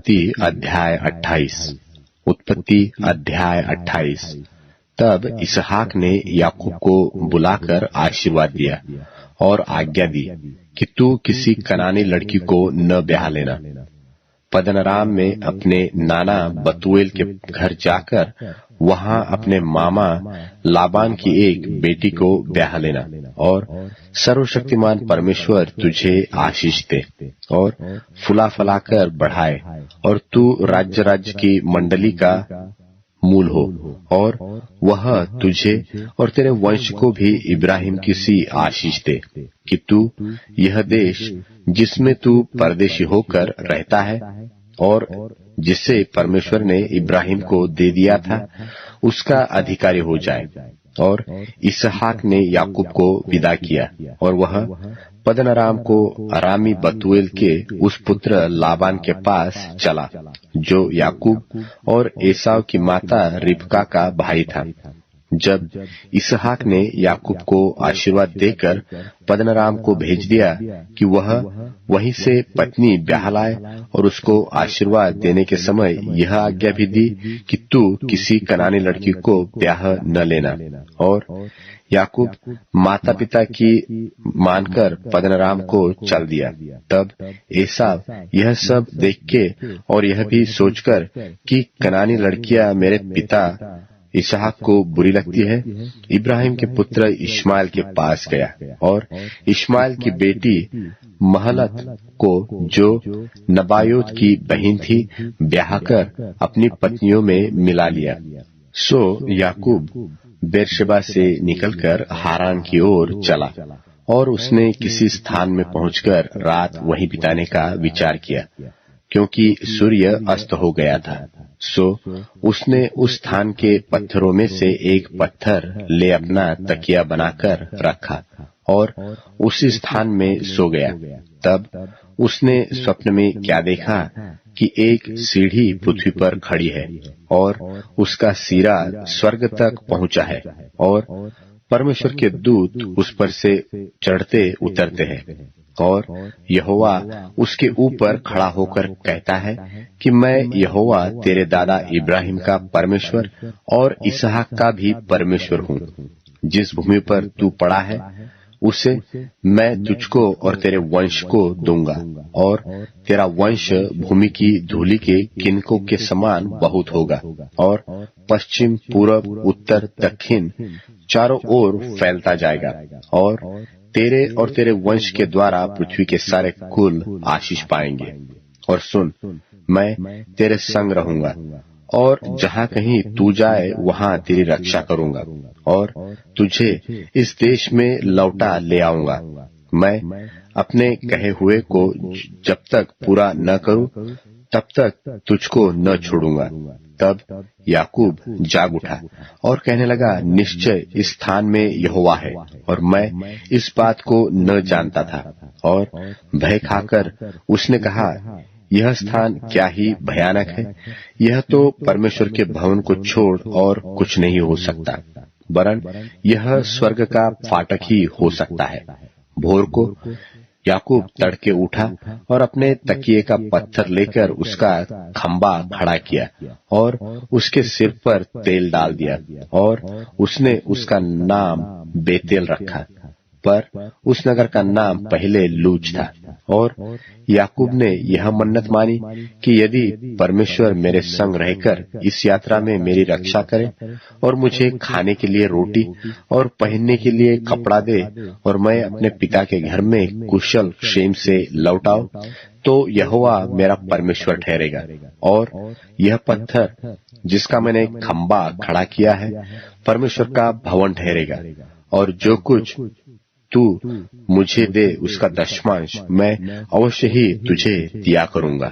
उत्पत्ति अध्याय 28। उत्पत्ति अध्याय 28। तब इसहाक ने याकूब को बुलाकर आशीर्वाद दिया और आज्ञा दी कि तू किसी कनानी लड़की को न ब्याह लेना। पद्दनराम में अपने नाना बतूएल के घर जाकर वहां अपने मामा लाबान की एक बेटी को ब्याह लेना, और सर्वशक्तिमान परमेश्वर तुझे आशीष दे और फुला फलाकर बढ़ाए, और तू राज्य राज्य की मंडली का मूल हो, और वह तुझे और तेरे वंश को भी इब्राहिम की सी आशीष दे कि तू यह देश जिसमें तू परदेशी होकर रहता है और जिसे परमेश्वर ने इब्राहिम को दे दिया था, उसका अधिकारी हो जाए। और इसहाक ने याकूब को विदा किया, और वह पद्दनराम को अरामी बतूएल के उस पुत्र लाबान के पास चला, जो याकूब और एसाव की माता रिबका का भाई था। जब इसहाक ने याकूब को आशीर्वाद देकर पद्दनराम को भेज दिया कि वह वहीं से पत्नी ब्याह लाए, और उसको आशीर्वाद देने के समय यह आज्ञा भी दी कि तू किसी कनानी लड़की को ब्याह न लेना। और याकूब माता पिता की मानकर पद्दनराम को चल दिया। तब एसाव यह सब देख के और यह भी सोचकर कि कनानी लड़कियां मेरे पिता इसहाक को बुरी लगती है, इब्राहिम के पुत्र इश्माएल के पास गया, और इश्माएल की बेटी महलत को, जो नबायोत की बहन थी, ब्याह कर अपनी पत्नियों में मिला लिया। सो याकूब बेरशेबा से निकलकर हारान की ओर चला, और उसने किसी स्थान में पहुंचकर रात वहीं बिताने का विचार किया, क्योंकि सूर्य अस्त हो गया था। सो उसने उस स्थान के पत्थरों में से एक पत्थर ले अपना तकिया बनाकर रखा और उसी स्थान में सो गया। तब उसने स्वप्न में क्या देखा कि एक सीढ़ी पृथ्वी पर खड़ी है, और उसका सिरा स्वर्ग तक पहुंचा है, और परमेश्वर के दूत उस पर से चढ़ते उतरते हैं, और यहोवा उसके ऊपर खड़ा होकर कहता है कि मैं यहोवा तेरे दादा इब्राहिम का परमेश्वर और इसहाक का भी परमेश्वर हूँ। जिस भूमि पर तू पड़ा है उसे मैं तुझको और तेरे वंश को दूंगा, और तेरा वंश भूमि की धूलि के किनकों के समान बहुत होगा, और पश्चिम पूरब उत्तर दक्षिण चारों ओर फैलता जाएगा, और तेरे वंश के द्वारा पृथ्वी के सारे कुल आशीष पाएंगे। और सुन, मैं तेरे संग रहूंगा, और जहाँ कहीं तू जाए वहाँ तेरी रक्षा करूंगा, और तुझे इस देश में लौटा ले आऊंगा। मैं अपने कहे हुए को जब तक पूरा न करूं तब तक तुझको न छोड़ूंगा। तब याकूब जाग उठा और कहने लगा, निश्चय इस स्थान में यहोवा है, और मैं इस बात को न जानता था। और भय खाकर उसने कहा, यह स्थान क्या ही भयानक है, यह तो परमेश्वर के भवन को छोड़ और कुछ नहीं हो सकता, वरन यह स्वर्ग का फाटक ही हो सकता है। भोर को याकूब तड़के उठा और अपने तकिए का पत्थर लेकर उसका खंबा खड़ा किया और उसके सिर पर तेल डाल दिया, और उसने उसका नाम बेतेल रखा, पर उस नगर का नाम पहले लूज था। और याकूब ने यह मन्नत मानी कि यदि परमेश्वर मेरे संग रहकर इस यात्रा में मेरी रक्षा करे और मुझे खाने के लिए रोटी और पहनने के लिए कपड़ा दे, और मैं अपने पिता के घर में कुशल क्षेम से लौट आऊं, तो यहोवा मेरा परमेश्वर ठहरेगा, और यह पत्थर जिसका मैंने खंबा खड़ा किया है परमेश्वर का भवन ठहरेगा, और जो कुछ तू मुझे दे उसका दशमांश मैं अवश्य ही तुझे दिया करूंगा।